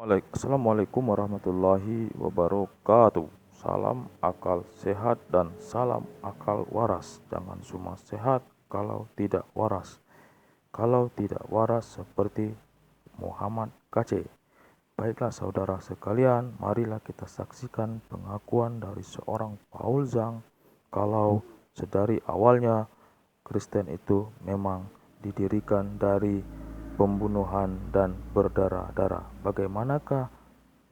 Assalamualaikum warahmatullahi wabarakatuh. Salam akal sehat dan salam akal waras. Jangan cuma sehat kalau tidak waras. Kalau tidak waras seperti Muhammad KC. Baiklah saudara sekalian, marilah kita saksikan pengakuan dari seorang Paul Zhang kalau sedari awalnya Kristen itu memang didirikan dari pembunuhan dan berdarah-darah. Bagaimanakah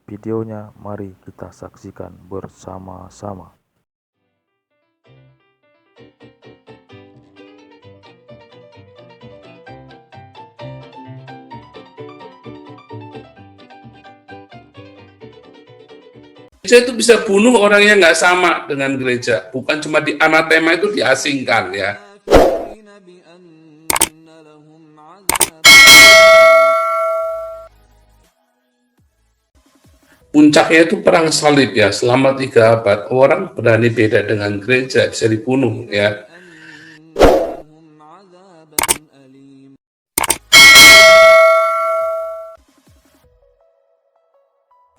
videonya? Mari kita saksikan bersama-sama. Gereja itu bisa bunuh orang yang nggak sama dengan gereja, bukan cuma di anatema itu diasingkan ya. Puncaknya itu perang salib ya, selama 3 abad orang berani beda dengan gereja bisa dibunuh ya.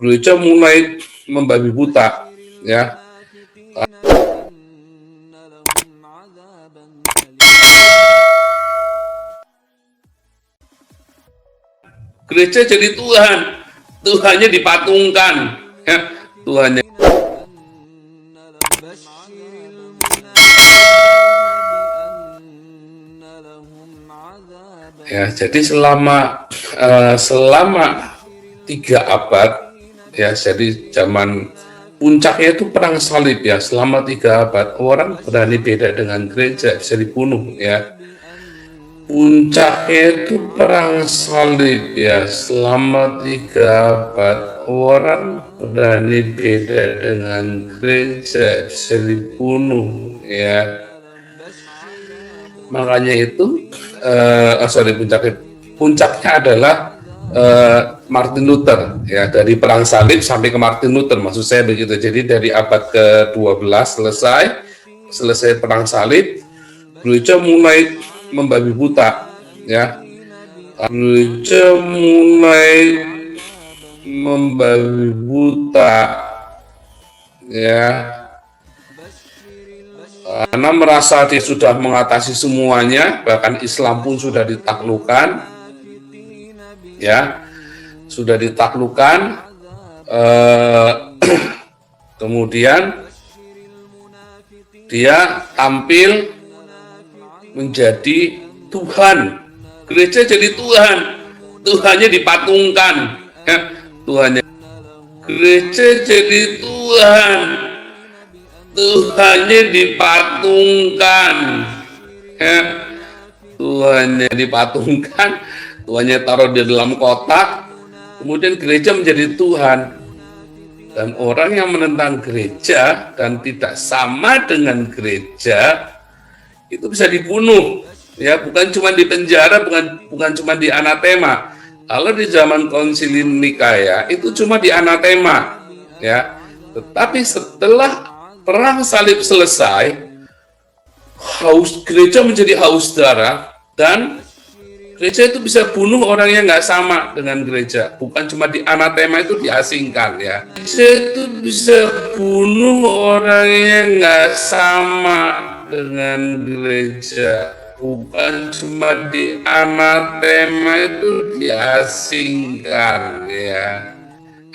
Gereja mulai membabi buta ya. Gereja jadi Tuhan, Tuhannya dipatungkan ya, Tuhannya. Ya, jadi selama 3 abad ya, jadi zaman puncaknya itu perang salib ya, selama 3 abad orang berani beda dengan gereja bisa dibunuh ya. Puncaknya itu perang salib ya, selama 3 abad orang berani beda dengan gereja bisa dibunuh ya. Makanya itu puncaknya adalah Martin Luther ya, dari perang salib sampai ke Martin Luther, maksud saya begitu. Jadi dari abad ke-12 selesai perang salib, gereja mulai membabi buta ya. Gereja mulai membabi buta ya, karena merasa dia sudah mengatasi semuanya, bahkan Islam pun sudah ditaklukkan ya, sudah ditaklukkan. Kemudian dia tampil menjadi Tuhan, gereja jadi Tuhan, Tuhannya dipatungkan ya, Tuhannya. Gereja jadi Tuhan, Tuhannya dipatungkan ya, Tuhannya dipatungkan, Tuhannya taruh di dalam kotak, kemudian gereja menjadi Tuhan. Dan orang yang menentang gereja dan tidak sama dengan gereja itu bisa dibunuh ya, bukan cuma di penjara, bukan cuma di anatema. Kalau di zaman Konsili Nikaya itu cuma di anatema ya, tetapi setelah perang salib selesai, gereja menjadi haus darah, dan gereja itu bisa bunuh orang yang nggak sama dengan gereja, bukan cuma di anatema itu diasingkan ya. Gereja itu bisa bunuh orang yang nggak sama dengan gereja, bukan cuma di anatema itu diasingkan ya,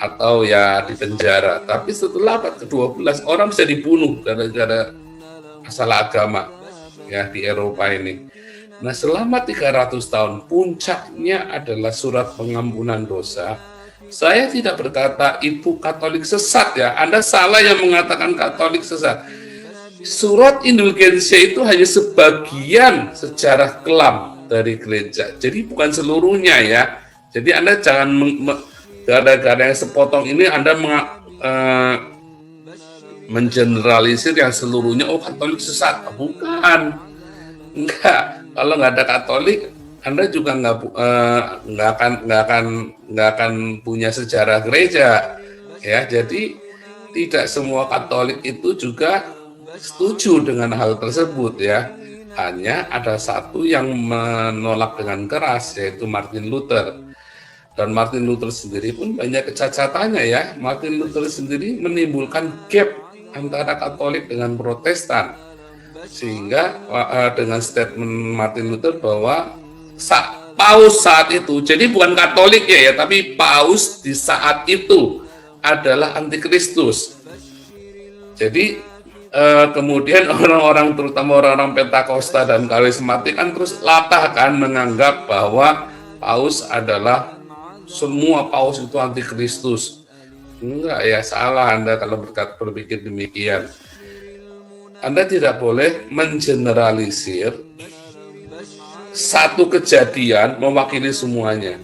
atau ya di penjara. Tapi setelah abad ke-12 orang bisa dibunuh gara-gara masalah agama ya di Eropa ini. Nah, selama 300 tahun puncaknya adalah surat pengampunan dosa. Saya tidak berkata itu Katolik sesat ya, Anda salah yang mengatakan Katolik sesat. Surat indulgensia itu hanya sebagian sejarah kelam dari gereja, jadi bukan seluruhnya ya. Jadi Anda jangan gara-gara yang sepotong ini Anda mengeneralisir yang seluruhnya, oh Katolik sesat. Bukan, enggak. Kalau nggak ada Katolik, Anda juga nggak akan punya sejarah gereja ya. Jadi tidak semua Katolik itu juga setuju dengan hal tersebut ya. Hanya ada satu yang menolak dengan keras, yaitu Martin Luther. Dan Martin Luther sendiri pun banyak kecacatannya ya. Martin Luther sendiri menimbulkan gap antara Katolik dengan Protestan. Sehingga dengan statement Martin Luther bahwa Paus saat itu, jadi bukan Katolik ya, tapi Paus di saat itu adalah antikristus. Jadi kemudian orang-orang, terutama orang-orang Pentakosta dan Karismatik kan terus latah kan menganggap bahwa Paus adalah semua Paus itu antikristus. Enggak ya, salah Anda kalau berpikir demikian. Anda tidak boleh mengeneralisir satu kejadian mewakili semuanya.